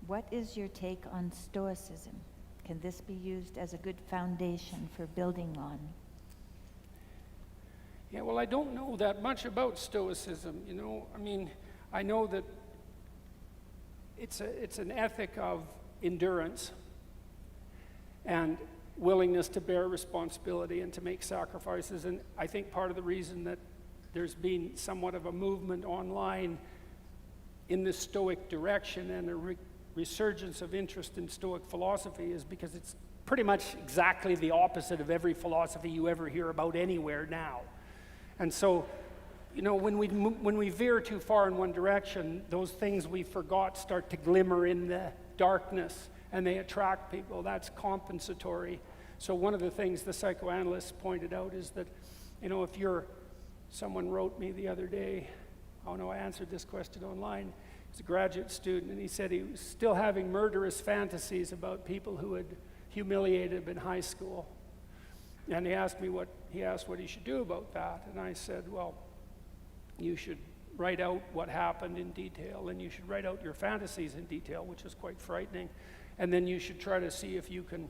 What is your take on Stoicism? Can this be used as a good foundation for building on? Yeah, well, I don't know that much about Stoicism, you know. I mean, I know that it's an ethic of endurance and willingness to bear responsibility and to make sacrifices. And I think part of the reason that there's been somewhat of a movement online in the Stoic direction and a resurgence of interest in Stoic philosophy is because it's pretty much exactly the opposite of every philosophy you ever hear about anywhere now. And so, you know, when we veer too far in one direction, those things we forgot start to glimmer in the darkness, and they attract people. That's compensatory. So one of the things the psychoanalysts pointed out is that, you know, someone wrote me the other day, oh no, I answered this question online. He's a graduate student, and he said he was still having murderous fantasies about people who had humiliated him in high school. And he asked what he should do about that. And I said, well, you should write out what happened in detail, and you should write out your fantasies in detail, which is quite frightening. And then you should try to see if you can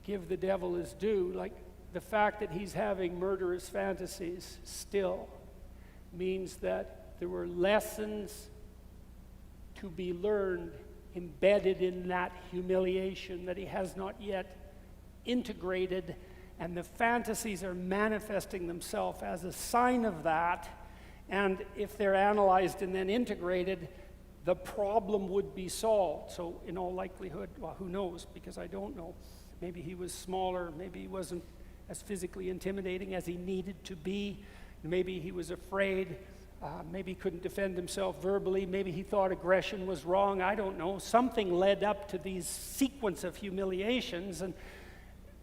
give the devil his due. Like, the fact that he's having murderous fantasies still means that there were lessons to be learned embedded in that humiliation that he has not yet integrated, and the fantasies are manifesting themselves as a sign of that. And if they're analyzed and then integrated, the problem would be solved. So in all likelihood, well, who knows, because I don't know, maybe he was smaller, maybe he wasn't as physically intimidating as he needed to be, maybe he was afraid, maybe he couldn't defend himself verbally, maybe he thought aggression was wrong, I don't know. Something led up to these sequence of humiliations, and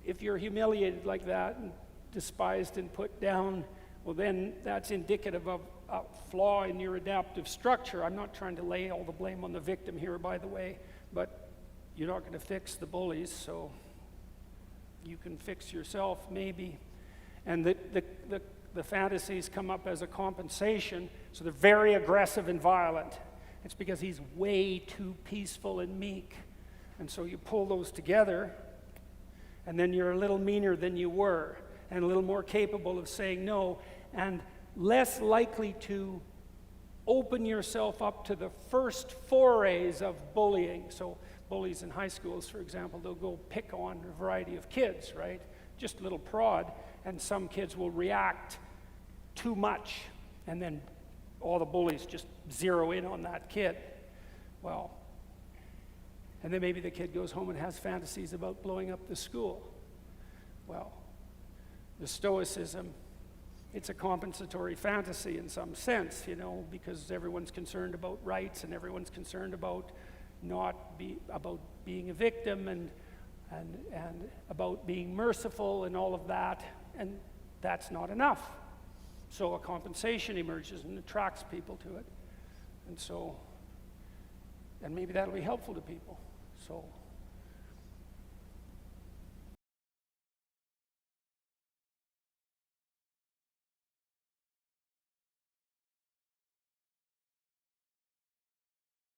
if you're humiliated like that and despised and put down, well, then that's indicative of a flaw in your adaptive structure. I'm not trying to lay all the blame on the victim here, by the way, but you're not going to fix the bullies, so you can fix yourself, maybe. And the fantasies come up as a compensation, so they're very aggressive and violent. It's because he's way too peaceful and meek. And so you pull those together, and then you're a little meaner than you were, and a little more capable of saying no, and less likely to open yourself up to the first forays of bullying. So bullies in high schools, for example, they'll go pick on a variety of kids, right? Just a little prod, and some kids will react too much, and then all the bullies just zero in on that kid. Well, and then maybe the kid goes home and has fantasies about blowing up the school. Well, the Stoicism, it's a compensatory fantasy in some sense, you know, because everyone's concerned about rights, and everyone's concerned about about being a victim, and about being merciful and all of that, and that's not enough. So a compensation emerges and attracts people to it. And maybe that'll be helpful to people. So